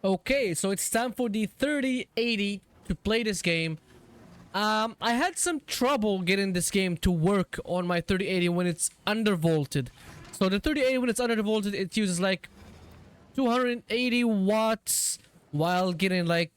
Okay, so it's time for the 3080 to play this game. I had some trouble getting this game to work on my 3080 when it's undervolted. So the 3080 when it's undervolted, it uses like 280 watts while getting like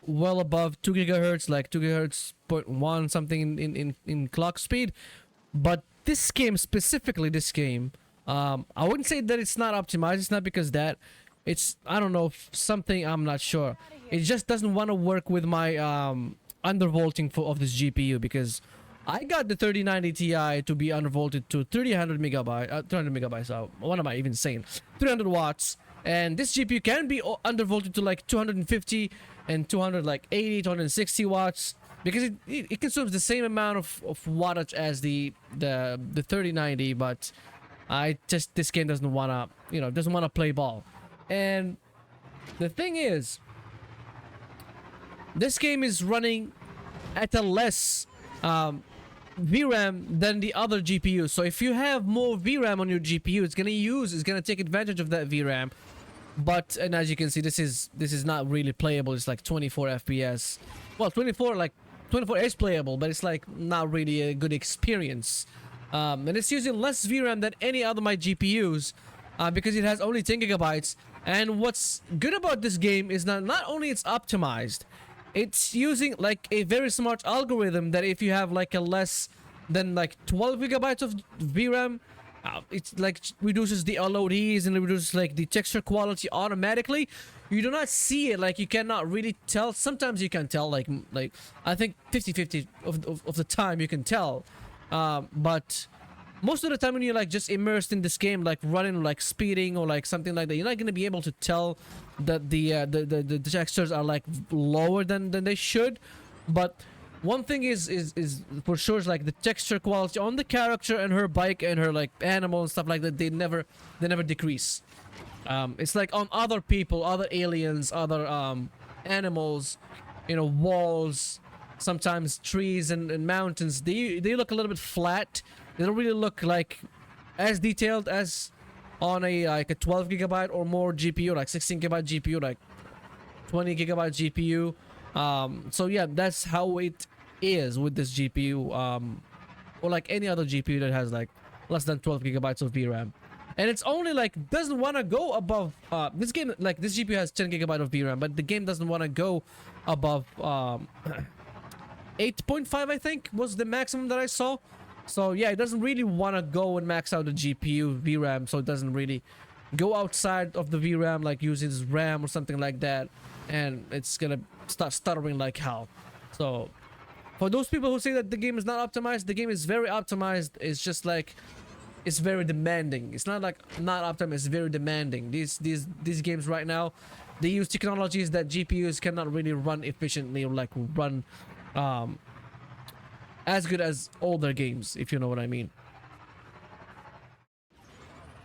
well above 2 gigahertz, like 2 gigahertz point one something in clock speed. But this game specifically, this game, I wouldn't say that it's not optimized. It's not because that. It's, I don't know, something, I'm not sure. It just doesn't want to work with my undervolting of this GPU, because I got the 3090 Ti to be undervolted to 300 megabytes. What am I even saying? 300 watts. And this GPU can be undervolted to like 250 and 200, like 80, 260 watts, because it consumes the same amount of wattage as the 3090. But this game doesn't wanna, doesn't wanna play ball. And the thing is, this game is running at a less VRAM than the other GPUs. So if you have more VRAM on your GPU, it's gonna take advantage of that VRAM. But, and as you can see, this is not really playable. It's like 24 FPS. Well, 24 is playable, but it's like not really a good experience. And it's using less VRAM than any other my GPUs, because it has only 10 gigabytes. And what's good about this game is that not only it's optimized, it's using like a very smart algorithm that if you have like a less than like 12 gigabytes of VRAM, it's like reduces the LODs and it reduces like the texture quality automatically. You do not see it, like you cannot really tell. Sometimes you can tell, like I think 50-50 of the time you can tell, but most of the time when you're like just immersed in this game, like running, like speeding or like something like that, you're not going to be able to tell that the textures are like lower than they should. But one thing is for sure is like the texture quality on the character and her bike and her like animal and stuff like that, they never decrease. It's like on other people, other aliens, other animals, walls, sometimes trees and mountains, they look a little bit flat. They don't really look like as detailed as on a like a 12 gigabyte or more GPU, like 16 gigabyte GPU, like 20 gigabyte GPU. So yeah, that's how it is with this GPU, or like any other GPU that has like less than 12 gigabytes of VRAM. And it's only like doesn't want to go above this game. Like this GPU has 10 gigabyte of VRAM, but the game doesn't want to go above 8.5, I think was the maximum that I saw. So yeah, it doesn't really want to go and max out the GPU VRAM, so it doesn't really go outside of the VRAM, like using its RAM or something like that, and it's gonna start stuttering like hell. So for those people who say that the game is not optimized, the game is very optimized. It's just like it's very demanding. It's not like not optimized, it's very demanding. These games right now, they use technologies that GPUs cannot really run efficiently, or like run as good as older games, if you know what I mean.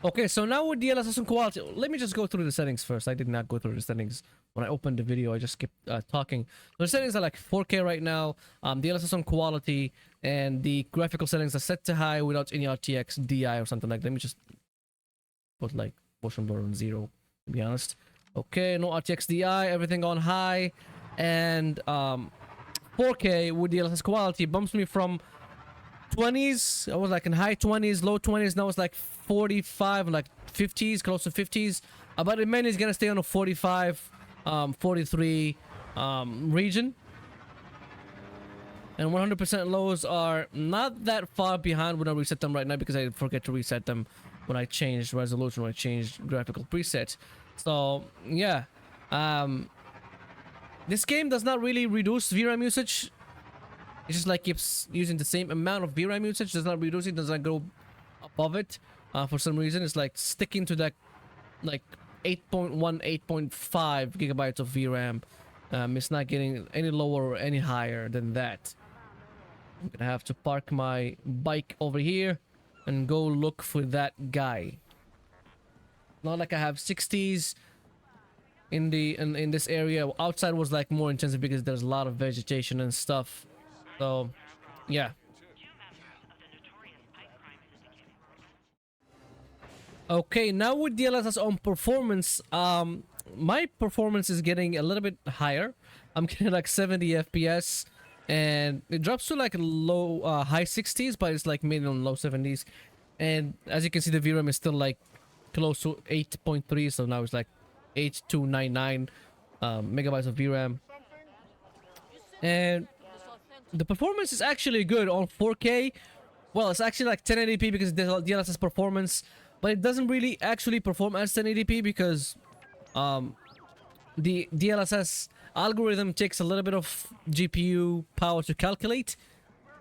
Okay, so now with DLSS quality, let me just go through the settings first. I did not go through the settings when I opened the video. I just kept talking. The settings are like 4K right now. DLSS quality and the graphical settings are set to high without any RTXDI or something like that. Let me just put like motion blur on 0, to be honest. Okay, no RTXDI, everything on high, and 4K with DLSS quality bumps me from 20s. I was like in high 20s, low 20s. Now it's like 45, like 50s, close to 50s. But the main is gonna stay on a 45, 43 region. And 100% lows are not that far behind when I reset them right now, because I forget to reset them when I changed resolution, when I changed graphical presets. So yeah, this game does not really reduce VRAM usage. It just like keeps using the same amount of VRAM usage, does not reduce it, does not go above it. For some reason, it's like sticking to that like 8.1, 8.5 gigabytes of VRAM. It's not getting any lower or any higher than that. I'm gonna have to park my bike over here and go look for that guy. Not like I have 60s in this area. Outside was like more intensive because there's a lot of vegetation and stuff. So yeah. Okay, now with DLSS on performance, my performance is getting a little bit higher. I'm getting like 70 FPS, and it drops to like low high 60s, but it's like mid and low 70s. And as you can see, the VRAM is still like close to 8.3, so now it's like 8299 megabytes of VRAM. And the performance is actually good on 4K. Well, it's actually like 1080p because there's DLSS performance, but it doesn't really actually perform as 1080p because the DLSS algorithm takes a little bit of GPU power to calculate.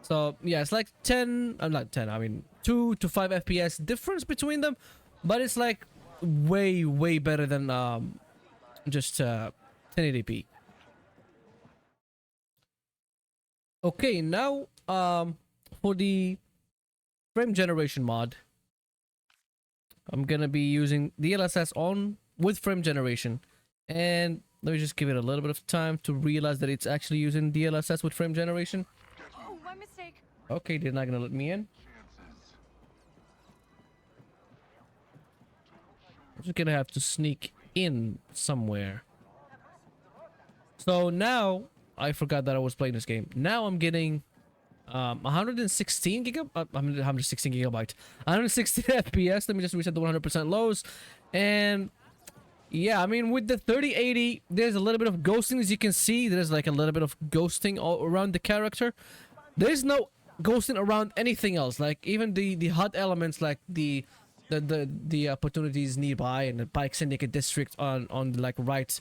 So yeah, it's like 10, I'm not 10, I mean 2 to 5 FPS difference between them, but it's like way better than just 1080p. Okay, now for the frame generation mod, I'm gonna be using DLSS on with frame generation, and let me just give it a little bit of time to realize that it's actually using DLSS with frame generation. Oh, my mistake. Okay, they're not gonna let me in. I'm just gonna have to sneak in somewhere. So now I forgot that I was playing this game. Now I'm getting 116 gigabyte. 116 gigabyte. 160 FPS. Let me just reset the 100% lows. And yeah, I mean with the 3080, there's a little bit of ghosting, as you can see. There's like a little bit of ghosting all around the character. There's no ghosting around anything else. Like even the HUD elements, like the opportunities nearby and the bike syndicate district on the like right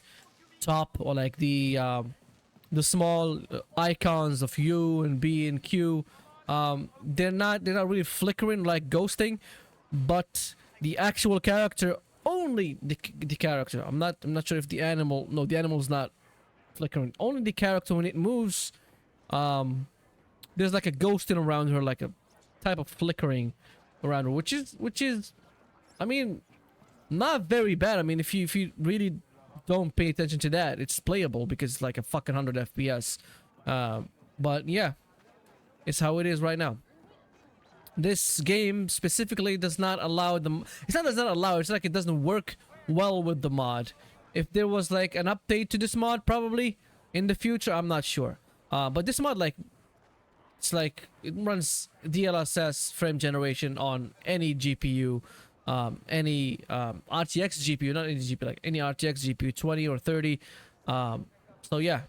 top, or like the small icons of U and B and Q, they're not really flickering like ghosting, but the actual character, only the character. I'm not sure if the animal, no, the animal's not flickering. Only the character, when it moves, there's like a ghosting around her, like a type of flickering around her, which is I mean not very bad. I mean if you really don't pay attention to that, it's playable because it's like a fucking 100 FPS. But yeah, it's how it is right now. This game specifically does not allow them. It's not does not allow. It's like it doesn't work well with the mod. If there was like an update to this mod, probably in the future, I'm not sure. But this mod, like, it's like it runs DLSS frame generation on any GPU. Any RTX GPU, not any GPU, like any RTX GPU, 20 or 30. So yeah,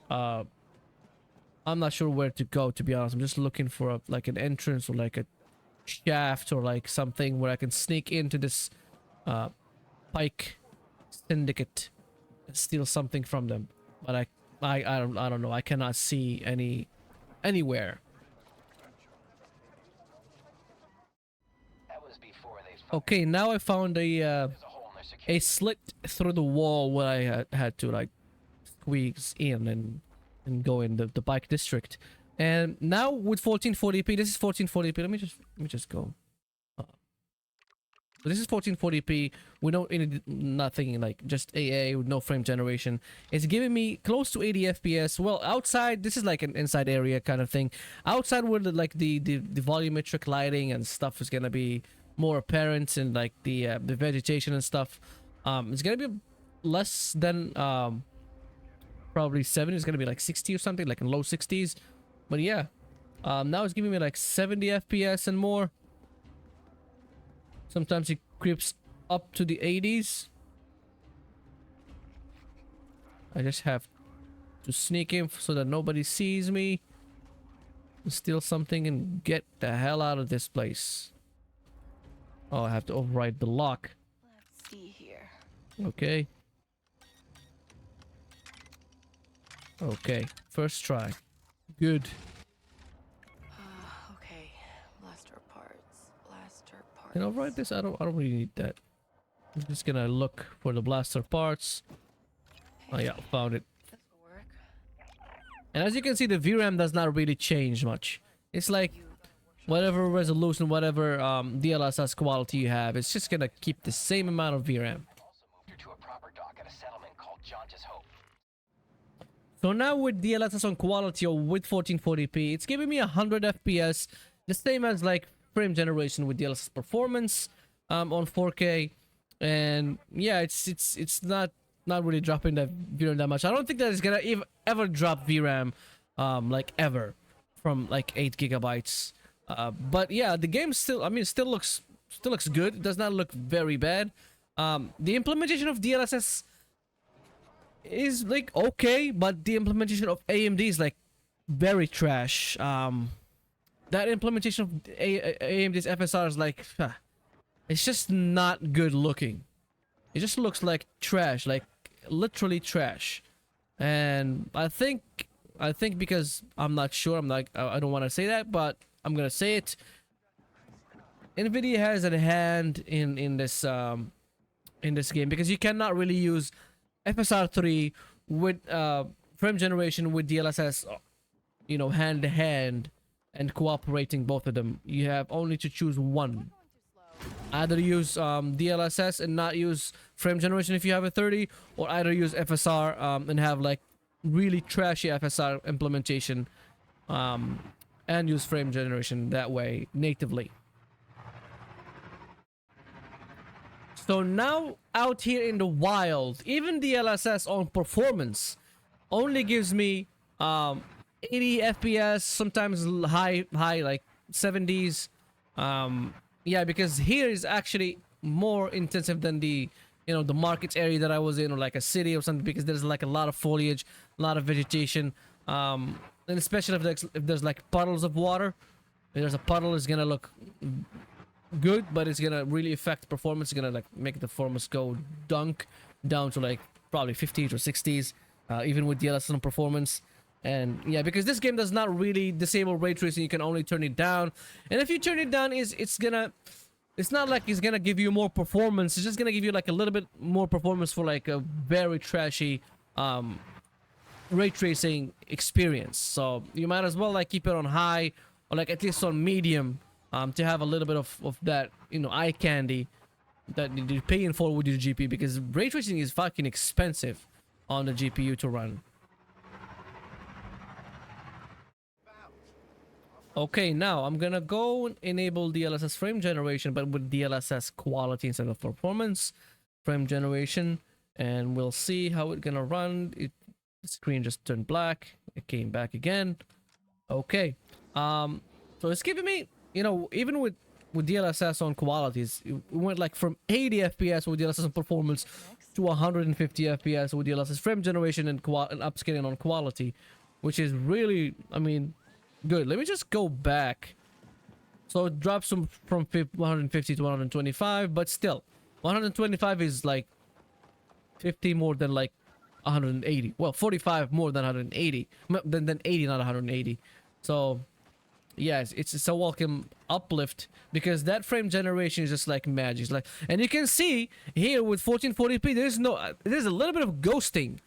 I'm not sure where to go, to be honest. I'm just looking for like an entrance or like a shaft or like something where I can sneak into this Pike Syndicate and steal something from them. But I don't know. I cannot see anywhere. Okay, now I found a slit through the wall where I had to like squeeze in and go in the bike district. And now with 1440p, this is 1440p. Let me just go. So this is 1440p. We don't need nothing, like just AA with no frame generation. It's giving me close to 80 FPS. Well, outside, this is like an inside area kind of thing. Outside, where the volumetric lighting and stuff is gonna be more apparent, and like the vegetation and stuff, it's gonna be less than probably 70. It's gonna be like 60 or something, like in low 60s. But yeah, now it's giving me like 70 FPS and more. Sometimes it creeps up to the 80s. I just have to sneak in so that nobody sees me, steal something, and get the hell out of this place. Oh, I have to override the lock. Let's see here. Okay. Okay, first try. Good. Okay, blaster parts. Can I override this? I don't really need that. I'm just gonna look for the blaster parts. Oh yeah, found it. This will work. And as you can see, the VRAM does not really change much. It's like whatever resolution, whatever DLSS quality you have, it's just gonna keep the same amount of VRAM. So now with DLSS on quality or with 1440p, it's giving me 100 FPS, the same as like frame generation with DLSS Performance on 4K. and yeah, it's not really dropping that VRAM that much. I don't think that it's gonna ever drop VRAM, like ever, from like 8 gigabytes. But yeah, the game still, I mean, still looks good. It does not look very bad. The implementation of DLSS is like okay, but the implementation of AMD is like very trash. That implementation of AMD's FSR is like, it's just not good looking. It just looks like trash, like literally trash. And I think because I'm not sure, I don't want to say that, but I'm gonna say it. Nvidia has a hand in this game, because you cannot really use FSR 3 with frame generation with DLSS, you know, hand to hand and cooperating both of them. You have only to choose one. Either use DLSS and not use frame generation if you have a 30, or either use FSR and have like really trashy FSR implementation, and use frame generation that way natively. So now out here in the wild, even DLSS on performance only gives me 80 FPS, sometimes high like 70s. Yeah, because here is actually more intensive than the, you know, the market area that I was in, or like a city or something, because there's like a lot of foliage, a lot of vegetation, and especially if there's like puddles of water. If there's a puddle, it's gonna look good, but it's gonna really affect performance. It's gonna like make the performance go dunk down to like probably 50s or 60s, even with DLSS on performance. And yeah, because this game does not really disable ray tracing, you can only turn it down. And if you turn it down, it's not like it's gonna give you more performance. It's just gonna give you like a little bit more performance for like a very trashy ray tracing experience. So you might as well like keep it on high, or like at least on medium, to have a little bit of that, you know, eye candy that you're paying for with your GPU, because ray tracing is fucking expensive on the GPU to run. Okay, now I'm gonna go and enable DLSS frame generation, but with DLSS quality instead of performance frame generation, and we'll see how it's gonna run. The screen just turned black. It came back again. Okay, so it's giving me, you know, even with DLSS on qualities, it went like from 80 FPS with DLSS on performance to 150 FPS with DLSS frame generation and upscaling on quality, which is really, I mean, good. Let me just go back. So it drops from 150 to 125, but still 125 is like 50 more than like 180. Well, 45 more than 180, than 80, not 180. So yes, it's a welcome uplift, because that frame generation is just like magic. It's like, and you can see here with 1440p, there's a little bit of ghosting,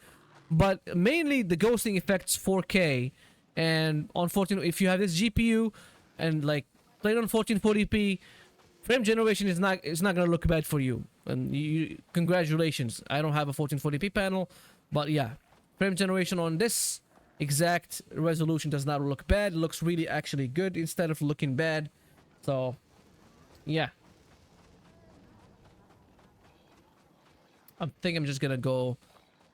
but mainly the ghosting affects 4K. And on 14, if you have this GPU and like play it on 1440p, frame generation is not gonna look bad for you. And congratulations. I don't have a 1440p panel, but yeah, frame generation on this exact resolution does not look bad. It looks really actually good instead of looking bad. So yeah, I think I'm just gonna go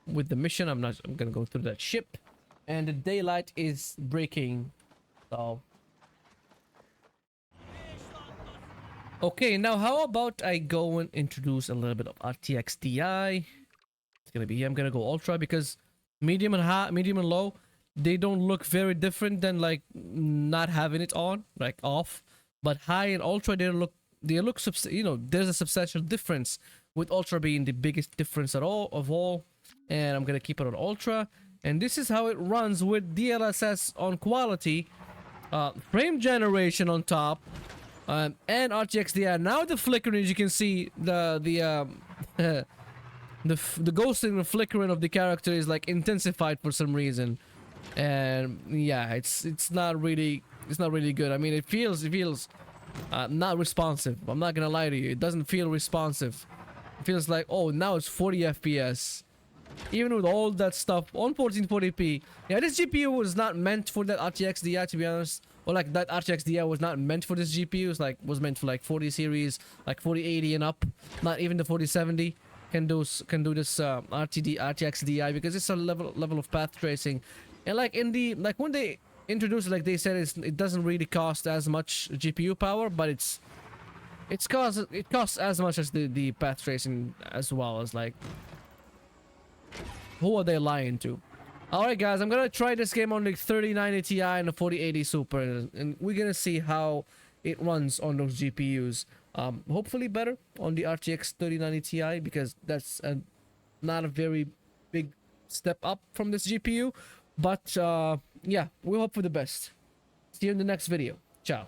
with the mission. I'm gonna go through that ship. And the daylight is breaking, so okay. Now how about I go and introduce a little bit of RTXDI. It's gonna be here. I'm gonna go ultra, because medium and high, medium and low, they don't look very different than like not having it on, like off. But high and ultra, they look you know, there's a substantial difference, with ultra being the biggest difference of all. And I'm gonna keep it on ultra. And this is how it runs with DLSS on quality, frame generation on top, and RTXDI. Now the flickering, as you can see, the ghosting and flickering of the character is like intensified for some reason. And yeah, it's not really good. I mean, it feels not responsive. I'm not gonna lie to you, it doesn't feel responsive. It feels like, oh, now it's 40 FPS. Even with all that stuff on 1440p. Yeah, this GPU was not meant for that RTXDI, to be honest. or like that RTXDI was not meant for this GPU. It's like was meant for like 40 series, like 4080 and up. Not even the 4070 can do this RTXDI, because it's a level of path tracing. And like in the like when they introduced it, like they said it doesn't really cost as much GPU power, but it costs as much as the path tracing as well. As like, who are they lying to? Alright guys, I'm gonna try this game on the 3090 Ti and the 4080 Super, and we're gonna see how it runs on those GPUs. Hopefully better on the RTX 3090 Ti, because that's not a very big step up from this GPU. But yeah, we hope for the best. See you in the next video. Ciao.